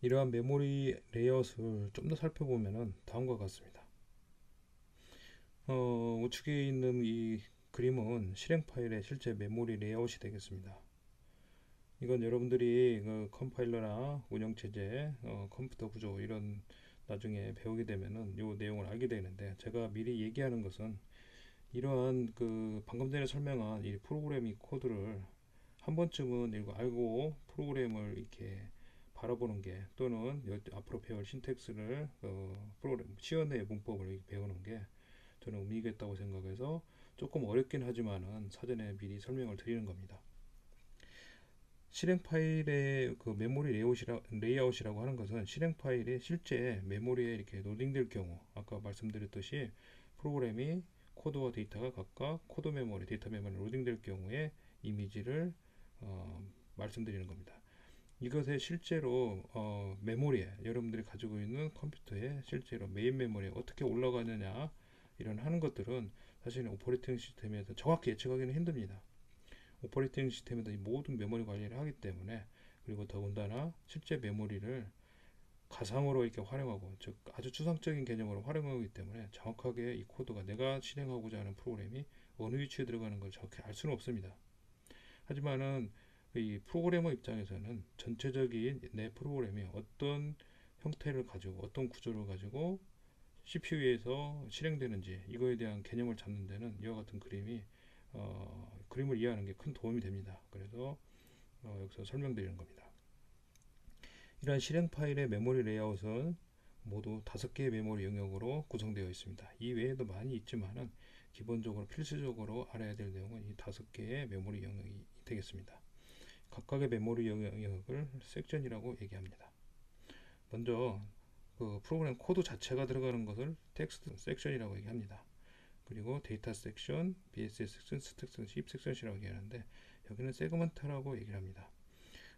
이러한 메모리 레이아웃을 좀 더 살펴보면 다음과 같습니다. 우측에 있는 이 그림은 실행 파일의 실제 메모리 레이아웃이 되겠습니다. 이건 여러분들이 그 컴파일러나 운영체제, 컴퓨터 구조 이런 나중에 배우게 되면은 이 내용을 알게 되는데, 제가 미리 얘기하는 것은 이러한 그 방금 전에 설명한 이 프로그래밍 코드를 한 번쯤은 이거 알고 프로그램을 이렇게 바라보는 게, 또는 앞으로 배울 신텍스를 프로그램 시연의 문법을 배우는 게 저는 의미가 있다고 생각해서 조금 어렵긴 하지만은 사전에 미리 설명을 드리는 겁니다. 실행 파일의 그 메모리 레이아웃이라고 하는 것은 실행 파일이 실제 메모리에 이렇게 로딩될 경우, 아까 말씀드렸듯이 프로그램이 코드와 데이터가 각각 코드 메모리, 데이터 메모리 로딩될 경우에 이미지를 말씀드리는 겁니다. 이것에 실제로 메모리에, 여러분들이 가지고 있는 컴퓨터에 실제로 메인 메모리에 어떻게 올라가느냐 이런 하는 것들은 사실은 오퍼레이팅 시스템에서 정확히 예측하기는 힘듭니다. 오퍼레이팅 시스템에서 이 모든 메모리 관리를 하기 때문에, 그리고 더군다나 실제 메모리를 가상으로 이렇게 활용하고, 즉 아주 추상적인 개념으로 활용하기 때문에 정확하게 이 코드가 내가 실행하고자 하는 프로그램이 어느 위치에 들어가는 걸 정확히 알 수는 없습니다. 하지만은 이 프로그래머 입장에서는 전체적인 내 프로그램이 어떤 형태를 가지고 어떤 구조를 가지고 CPU에서 실행되는지 이거에 대한 개념을 잡는 데는 이와 같은 그림을 이해하는 게 큰 도움이 됩니다. 그래서 여기서 설명드리는 겁니다. 이러한 실행 파일의 메모리 레이아웃은 모두 5개의 메모리 영역으로 구성되어 있습니다. 이 외에도 많이 있지만은 기본적으로 필수적으로 알아야 될 내용은 이 5개의 메모리 영역이 되겠습니다. 각각의 메모리 영역을 섹션이라고 얘기합니다. 먼저 그 프로그램 코드 자체가 들어가는 것을 텍스트 섹션이라고 얘기합니다. 그리고 데이터 섹션, BSS 섹션, 스택 섹션, 힙 섹션이라고 얘기하는데, 여기는 세그먼트라고 얘기를 합니다.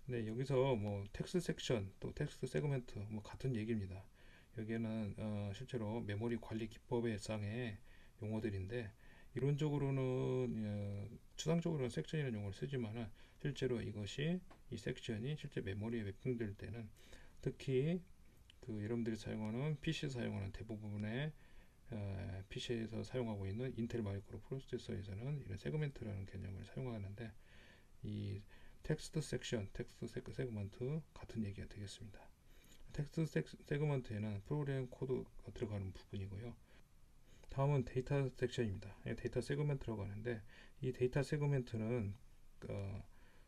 근데 여기서 뭐 텍스트 섹션 또 텍스트 세그먼트 뭐 같은 얘기입니다. 여기에는 실제로 메모리 관리 기법의 쌍의 용어들인데, 이론적으로는 추상적으로는 섹션이라는 용어를 쓰지만은 실제로 이것이 이 섹션이 실제 메모리에 매핑될 때는, 특히 그 여러분들이 사용하는 PC에서 사용하는 대부분의 PC에서 사용하고 있는 인텔 마이크로 프로세서에서는 이런 세그멘트라는 개념을 사용하는데, 이 텍스트 섹션, 텍스트 세그먼트 같은 얘기가 되겠습니다. 텍스트 세그먼트에는 프로그램 코드가 들어가는 부분이고요. 다음은 데이터 섹션입니다. 데이터 세그먼트라고 하는데, 이 데이터 세그먼트는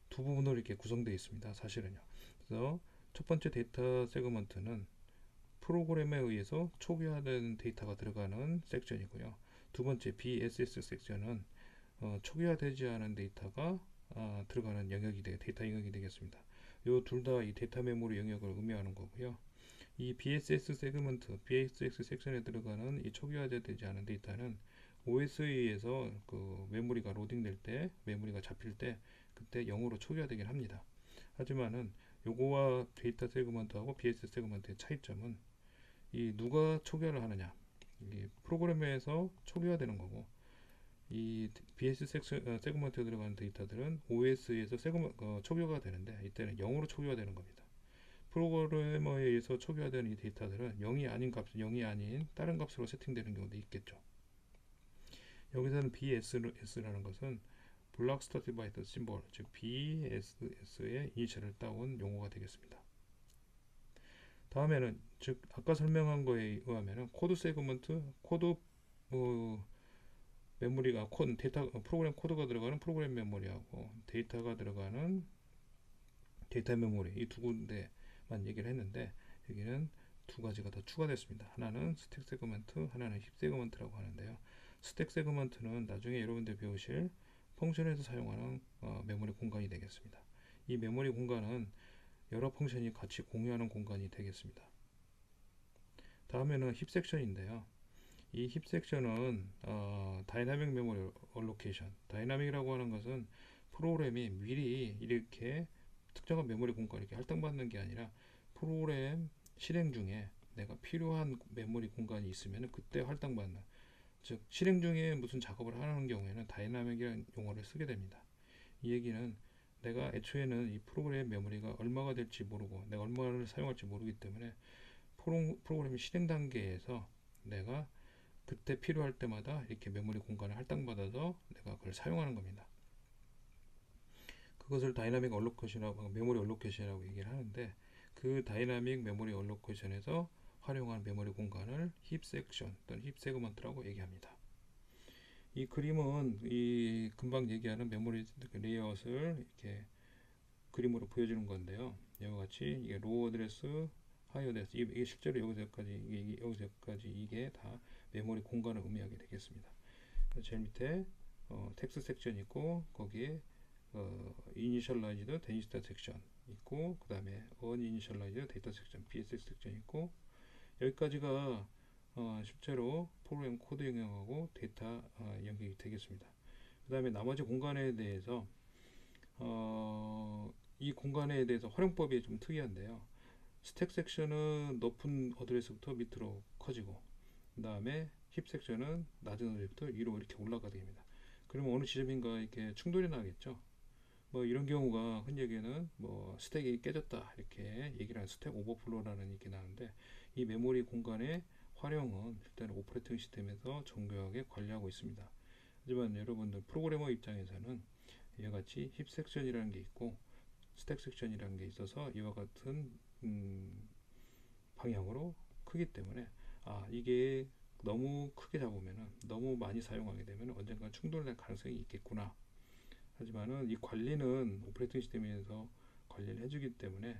두 부분으로 이렇게 구성되어 있습니다. 사실은요. 그래서 첫 번째 데이터 세그먼트는 프로그램에 의해서 초기화된 데이터가 들어가는 섹션이고요. 두 번째 BSS 섹션은 초기화되지 않은 데이터가 들어가는 데이터 영역이 되겠습니다. 이 둘 다 이 데이터 메모리 영역을 의미하는 거고요. 이 BSS 세그먼트, BSS 섹션에 들어가는 이 초기화되지 않은 데이터는 OS에서 그 메모리가 로딩될 때, 메모리가 잡힐 때 그때 0으로 초기화되긴 합니다. 하지만은 요거와 데이터 세그먼트하고 BSS 세그먼트의 차이점은 이 누가 초기화를 하느냐, 이 프로그램에서 초기화되는 거고, 이 BS 세그먼트에 들어가는 데이터들은 OS에서 초기화가 되는데 이때는 0으로 초기화되는 겁니다. 프로그래머에 의해서 초기화되는 이 데이터들은 0이 아닌 다른 값으로 세팅되는 경우도 있겠죠. 여기서는 BSS라는 것은 블록 스타트 바이트 심볼, 즉 BSS의 이니셜을 따온 용어가 되겠습니다. 다음에는, 즉 아까 설명한 거에 의하면 코드 세그먼트, 코드 메모리가 프로그램 코드가 들어가는 프로그램 메모리하고 데이터가 들어가는 데이터 메모리, 이 두 군데만 얘기를 했는데, 여기는 두 가지가 더 추가됐습니다. 하나는 스택 세그먼트, 하나는 힙 세그먼트라고 하는데요. 스택 세그먼트는 나중에 여러분들 배우실 펑션에서 사용하는 메모리 공간이 되겠습니다. 이 메모리 공간은 여러 펑션이 같이 공유하는 공간이 되겠습니다. 다음에는 힙 섹션인데요. 이 힙 섹션은 다이나믹 메모리 얼로케이션, 다이나믹이라고 하는 것은 프로그램이 미리 이렇게 특정한 메모리 공간을 이렇게 할당받는 게 아니라, 프로그램 실행 중에 내가 필요한 메모리 공간이 있으면 그때 할당받는, 즉 실행 중에 무슨 작업을 하는 경우에는 다이나믹이라는 용어를 쓰게 됩니다. 이 얘기는 내가 애초에는 이 프로그램 메모리가 얼마가 될지 모르고 내가 얼마를 사용할지 모르기 때문에 프로그램 실행 단계에서 내가 그때 필요할 때마다 이렇게 메모리 공간을 할당받아서 내가 그걸 사용하는 겁니다. 그것을 다이나믹 얼로케이션이라고, 메모리 얼로케이션이라고 얘기를 하는데, 그 다이나믹 메모리 얼로케이션에서 활용한 메모리 공간을 힙 섹션 또는 힙 세그먼트라고 얘기합니다. 이 그림은 이 금방 얘기하는 메모리 레이아웃을 이렇게 그림으로 보여주는 건데요. 이와 같이 이게 로우 어드레스, 하이 어드레스, 이게 실제로 여기서까지 이게 다 메모리 공간을 의미하게 되겠습니다. 제일 밑에 텍스트 섹션 있고, 거기에 이니셜라이즈드 데이터 섹션 있고, 그 다음에 언이니셜라이즈드 데이터 섹션 BSS 섹션 있고, 여기까지가 실제로 프로그램 코드 영역하고 데이터 영역이 되겠습니다. 그 다음에 나머지 공간에 대해서 이 공간에 대해서 활용법이 좀 특이한데요. 스택 섹션은 높은 어드레스부터 밑으로 커지고, 그 다음에 힙 섹션은 낮은 어드레스부터 위로 이렇게 올라가게 됩니다. 그러면 어느 지점인가 이렇게 충돌이 나겠죠. 뭐 이런 경우가 흔히 얘기하는 뭐 스택이 깨졌다 이렇게 얘기를 하는 스택 오버플로라는 얘기 나는데, 이 메모리 공간의 활용은 일단 오퍼레이팅 시스템에서 정교하게 관리하고 있습니다. 하지만 여러분들 프로그래머 입장에서는 이와 같이 힙 섹션이라는 게 있고 스택 섹션이라는 게 있어서 이와 같은 방향으로 크기 때문에 이게 너무 크게 잡으면 너무 많이 사용하게 되면 언젠가 충돌될 가능성이 있겠구나. 하지만은 이 관리는 오퍼레이팅 시스템에서 관리를 해주기 때문에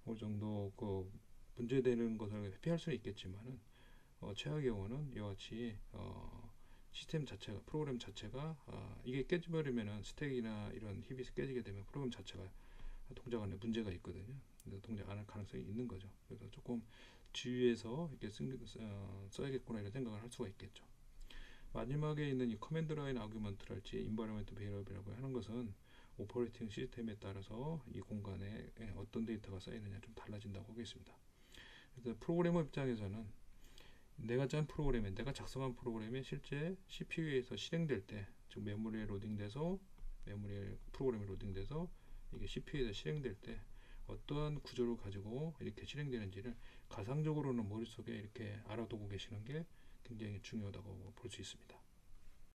어느 정도 그 문제되는 것을 회피할 수는 있겠지만은 최악의 경우는 이와 같이 시스템 자체가 프로그램 자체가 이게 깨져버리면은 스택이나 이런 힙이 깨지게 되면 프로그램 자체가 동작하는 문제가 있거든요. 그래서 동작 안 할 가능성이 있는 거죠. 그래서 조금 주의해서 이렇게 써야겠구나 이런 생각을 할 수가 있겠죠. 마지막에 있는 이 커맨드 라인 아규먼트랄지 인바이러먼트 베리어블이라고 하는 것은 오퍼레이팅 시스템에 따라서 이 공간에 어떤 데이터가 쌓이느냐 좀 달라진다고 하겠습니다. 그래서 프로그래머 입장에서는 내가 짠 프로그램에, 내가 작성한 프로그램이 실제 CPU에서 실행될 때, 즉 메모리에 로딩돼서 프로그램이 로딩돼서 이게 CPU에서 실행될 때 어떠한 구조를 가지고 이렇게 실행되는지를 가상적으로는 머릿속에 이렇게 알아두고 계시는 게 굉장히 중요하다고 볼 수 있습니다.